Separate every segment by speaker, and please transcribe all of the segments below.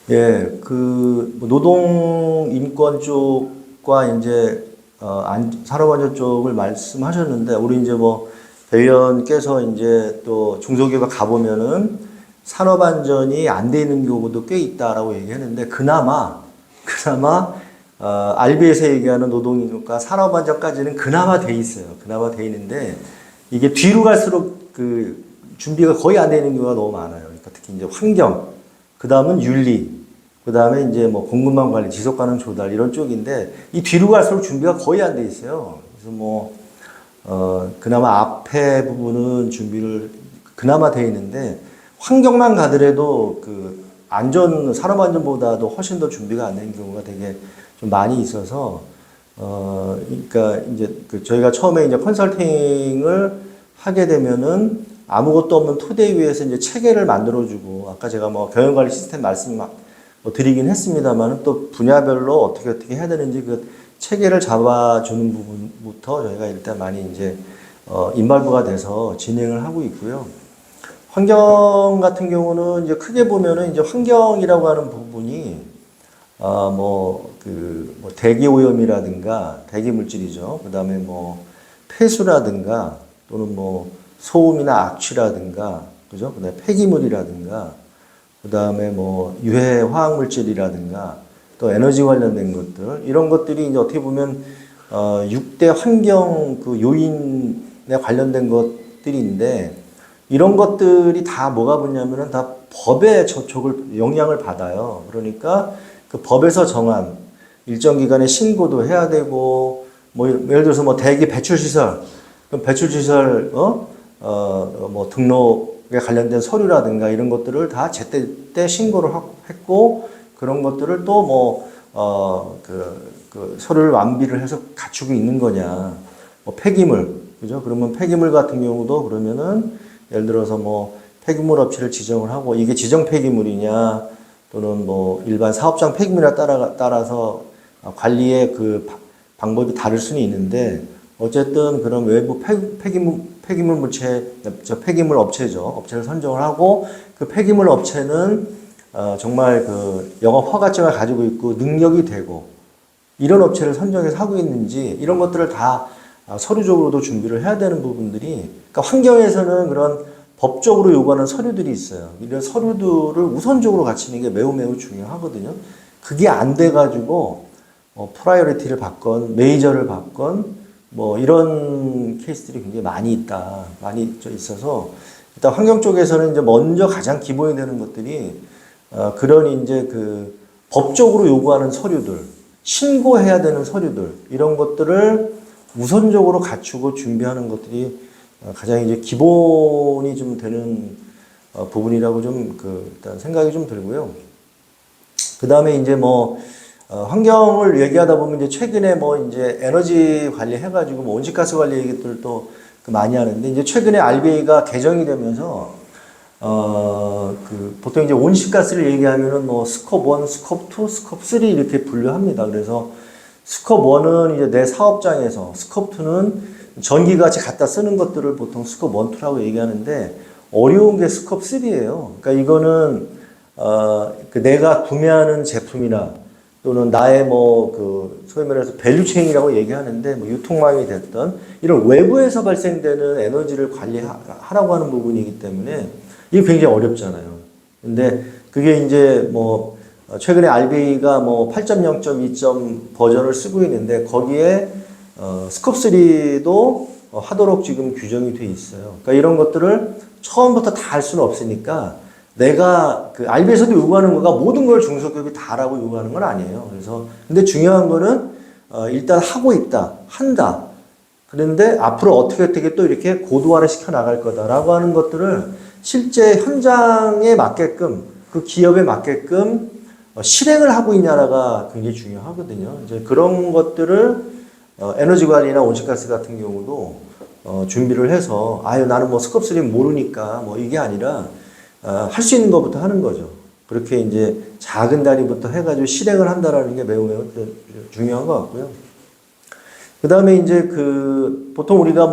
Speaker 1: 예, 뭐 노동 인권 쪽과 이제 산업안전 쪽을 말씀하셨는데, 우리 이제 뭐 대의원께서 이제 또 중소기업에 가보면은 산업안전이 안 돼 있는 경우도 꽤 있다라고 얘기했는데, 그나마 RB에서 얘기하는 노동인권과 산업안전까지는 그나마 돼 있어요. 그나마 돼 있는데, 이게 뒤로 갈수록 그 준비가 거의 안 되는 경우가 너무 많아요. 그러니까 특히 이제 환경, 그 다음은 윤리, 그 다음에 이제 뭐 공급망 관리, 지속 가능 조달 이런 쪽인데, 이 뒤로 갈수록 준비가 거의 안 돼 있어요. 그래서 뭐 그나마 앞에 부분은 준비를 그나마 돼 있는데, 환경만 가더라도 그 산업 안전보다도 훨씬 더 준비가 안 된 경우가 되게 좀 많이 있어서, 그러니까 이제 저희가 처음에 이제 컨설팅을 하게 되면은 아무것도 없는 토대 위에서 이제 체계를 만들어주고, 아까 제가 뭐 경영관리 시스템 말씀 뭐 드리긴 했습니다만, 또 분야별로 어떻게 해야 되는지 그 체계를 잡아주는 부분부터 저희가 일단 많이 이제 인발부가 돼서 진행을 하고 있고요. 환경 같은 경우는 이제 크게 보면은 이제 환경이라고 하는 부분이 뭐 대기 오염이라든가 대기 물질이죠. 그다음에 뭐 폐수라든가 또는 뭐 소음이나 악취라든가, 그죠? 그다음에 폐기물이라든가, 그다음에 뭐 유해 화학 물질이라든가, 또 에너지 관련된 것들, 이런 것들이 이제 어떻게 보면 6대 환경 그 요인에 관련된 것들인데, 이런 것들이 다 뭐가 붙냐면은 다 법의 영향을 받아요. 그러니까 그 법에서 정한 일정 기간에 신고도 해야 되고, 뭐 예를 들어서 뭐 대기 배출 시설, 그럼 배출 시설 뭐 등록에 관련된 서류라든가 이런 것들을 다 제때 신고를 했고, 그런 것들을 또 뭐 그 서류를 완비를 해서 갖추고 있는 거냐. 뭐 폐기물, 그죠? 그러면 폐기물 같은 경우도 그러면은 예를 들어서 뭐 폐기물 업체를 지정을 하고, 이게 지정 폐기물이냐 또는 뭐 일반 사업장 폐기물에 따라서 관리의 그 방법이 다를 수는 있는데, 어쨌든 그런 외부 폐기물 업체죠. 업체를 선정을 하고, 그 폐기물 업체는 정말 그 영업 허가증을 가지고 있고 능력이 되고, 이런 업체를 선정해서 하고 있는지, 이런 것들을 다 서류적으로도 준비를 해야 되는 부분들이, 그러니까 환경에서는 그런 법적으로 요구하는 서류들이 있어요. 이런 서류들을 우선적으로 갖추는 게 매우 중요하거든요. 그게 안 돼가지고 프라이어리티를 받건 메이저를 받건 뭐 이런 케이스들이 굉장히 많이 있어서, 일단 환경 쪽에서는 이제 먼저 가장 기본이 되는 것들이 그런 이제 그 법적으로 요구하는 서류들, 신고해야 되는 서류들, 이런 것들을 우선적으로 갖추고 준비하는 것들이 가장 이제 기본이 좀 되는 부분이라고 좀 일단 생각이 좀 들고요. 그 다음에 이제 뭐 환경을 얘기하다 보면 이제 최근에 뭐 이제 에너지 관리 해가지고 뭐 온실가스 관리 얘기들도 많이 하는데, 이제 최근에 RBA가 개정이 되면서 보통 이제 온실가스를 얘기하면은 뭐 스콥 1, 스콥 2, 스콥 3 이렇게 분류합니다. 그래서 스콥 1은 이제 내 사업장에서, 스콥 2는 전기같이 갖다 쓰는 것들을 보통 스콥 1, 2라고 얘기하는데, 어려운 게 스콥 3예요. 그러니까 이거는 내가 구매하는 제품이나 또는 나의 소위 말해서 밸류체인이라고 얘기하는데, 뭐 유통망이 됐던 이런 외부에서 발생되는 에너지를 관리하라고 하는 부분이기 때문에 이게 굉장히 어렵잖아요. 근데 그게 이제 뭐 최근에 RBA가 뭐 8.0.2 버전을 쓰고 있는데, 거기에 스콥 3도 하도록 지금 규정이 돼 있어요. 그러니까 이런 것들을 처음부터 다 할 수는 없으니까, 내가 RB에서도 요구하는 거가 모든 걸 중소기업이 다라고 요구하는 건 아니에요. 그래서 근데 중요한 거는 일단 하고 있다, 한다. 그런데 앞으로 어떻게 또 이렇게 고도화를 시켜 나갈 거다라고 하는 것들을 실제 현장에 맞게끔, 그 기업에 맞게끔 실행을 하고 있냐가 굉장히 중요하거든요. 이제 그런 것들을 에너지 관리나 온실가스 같은 경우도 준비를 해서, 나는 뭐 스콥 3 모르니까 뭐 이게 아니라 할 수 있는 것부터 하는 거죠. 그렇게 이제 작은 단위부터 해가지고 실행을 한다라는 게 매우 중요한 것 같고요. 그 다음에 이제 보통 우리가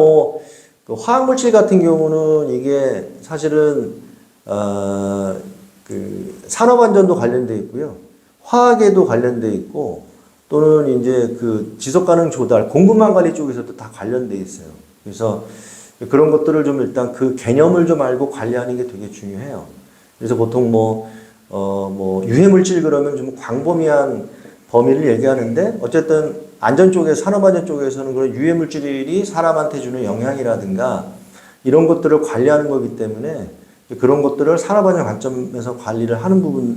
Speaker 1: 화학물질 같은 경우는 이게 사실은 그 산업안전도 관련돼 있고요. 화학에도 관련돼 있고 또는 이제 그 지속가능 조달, 공급망 관리 쪽에서도 다 관련돼 있어요. 그래서 그런 것들을 좀 일단 그 개념을 좀 알고 관리하는 게 되게 중요해요. 그래서 보통 유해물질 그러면 좀 광범위한 범위를 얘기하는데 어쨌든 안전 쪽에 산업안전 쪽에서는 그런 유해물질이 사람한테 주는 영향이라든가 이런 것들을 관리하는 거기 때문에 그런 것들을 산업안전 관점에서 관리를 하는 부분이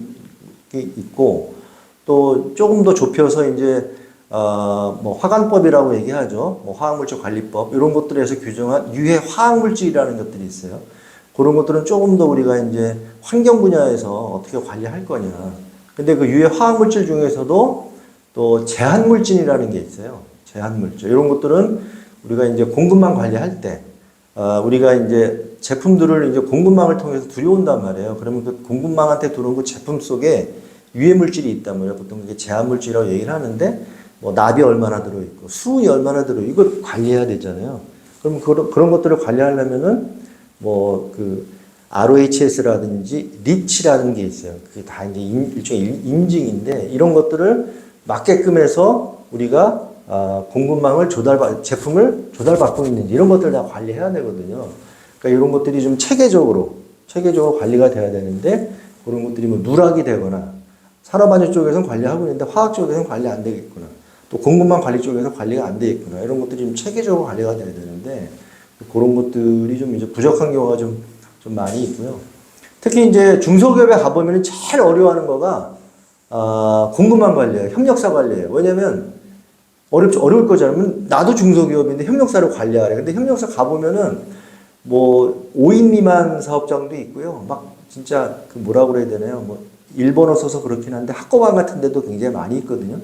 Speaker 1: 있고 또 조금 더 좁혀서 이제 화관법이라고 얘기하죠. 화학물질 관리법 이런 것들에서 규정한 유해 화학물질이라는 것들이 있어요. 그런 것들은 조금 더 우리가 이제 환경 분야에서 어떻게 관리할 거냐. 근데 그 유해 화학물질 중에서도 또 제한물질이라는 게 있어요. 제한물질 이런 것들은 우리가 이제 공급망 관리할 때 우리가 이제 제품들을 이제 공급망을 통해서 들여온단 말이에요. 그러면 그 공급망한테 들어온 그 제품 속에 유해 물질이 있단 말이에요. 보통 그게 제한물질이라고 얘기를 하는데 납이 얼마나 들어있고 수은이 얼마나 들어있고 이걸 관리해야 되잖아요. 그럼 그런 것들을 관리하려면은 ROHS라든지 리치라는 게 있어요. 그게 다 이제 일종의 인증인데 이런 것들을 맞게끔 해서 우리가 공급망을 제품을 조달받고 있는지 이런 것들을 다 관리해야 되거든요. 그러니까 이런 것들이 좀 체계적으로 관리가 돼야 되는데 그런 것들이 누락이 되거나 산업안전 쪽에서는 관리하고 있는데 화학 쪽에서는 관리 안 되겠구나. 또 공급망 관리 쪽에서 관리가 안 되겠구나. 이런 것들이 좀 체계적으로 관리가 돼야 되는데 그런 것들이 좀 이제 부족한 경우가 좀 많이 있고요. 특히 이제 중소기업에 가보면 제일 어려워하는 거가 공급망 관리예요. 협력사 관리예요. 왜냐면 어려울 거잖아요. 나도 중소기업인데 협력사를 관리하래. 근데 협력사 가보면은 5인 미만 사업장도 있고요. 막 진짜 뭐라고 그래야 되나요? 일본어 써서 그렇긴 한데 학고방 같은 데도 굉장히 많이 있거든요.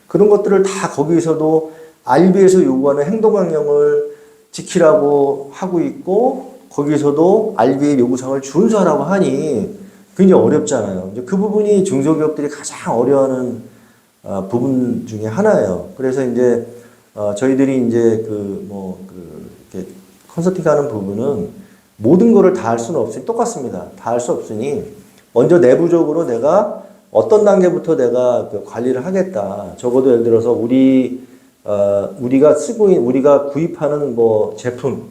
Speaker 1: 그런 것들을 다 거기서도 RB에서 요구하는 행동 강령을 지키라고 하고 있고 거기서도 RB의 요구사항을 준수하라고 하니 굉장히 어렵잖아요. 이제 그 부분이 중소기업들이 가장 어려워하는 부분 중에 하나예요. 그래서 이제 저희들이 이제 이렇게 컨설팅하는 부분은 모든 거를 다 할 수는 없으니 똑같습니다. 다 할 수 없으니 먼저 내부적으로 내가 어떤 단계부터 내가 관리를 하겠다. 적어도 예를 들어서 우리가 구입하는 제품,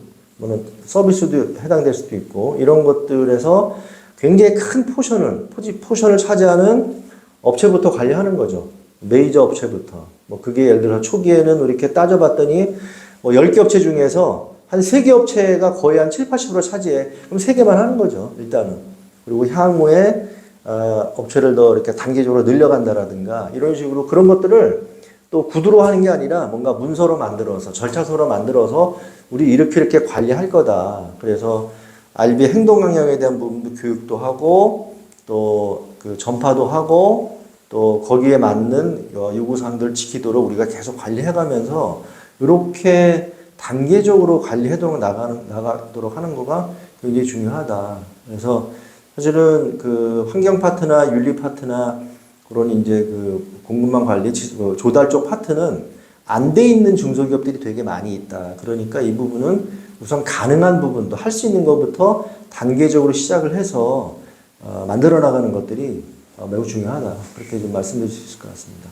Speaker 1: 서비스도 해당될 수도 있고 이런 것들에서 굉장히 큰 포션을 차지하는 업체부터 관리하는 거죠. 메이저 업체부터. 그게 예를 들어서 초기에는 이렇게 따져봤더니 10개 업체 중에서 한 3개 업체가 거의 한 7, 80% 차지해. 그럼 3개만 하는 거죠. 일단은. 그리고 향후에 업체를 더 이렇게 단계적으로 늘려간다라든가 이런 식으로 그런 것들을 또 구두로 하는 게 아니라 뭔가 문서로 만들어서 절차서로 만들어서 우리 이렇게 관리할 거다. 그래서 RB 행동 강령에 대한 부분도 교육도 하고 또 그 전파도 하고 또 거기에 맞는 요구사항들을 지키도록 우리가 계속 관리해가면서 이렇게 단계적으로 나가도록 하는 거가 굉장히 중요하다. 그래서 사실은 그 환경 파트나 윤리 파트나 그런 이제 그 공급망 관리 조달 쪽 파트는 안 돼 있는 중소기업들이 되게 많이 있다. 그러니까 이 부분은 우선 가능한 부분도 할 수 있는 것부터 단계적으로 시작을 해서 만들어 나가는 것들이 매우 중요하다. 그렇게 좀 말씀드릴 수 있을 것 같습니다.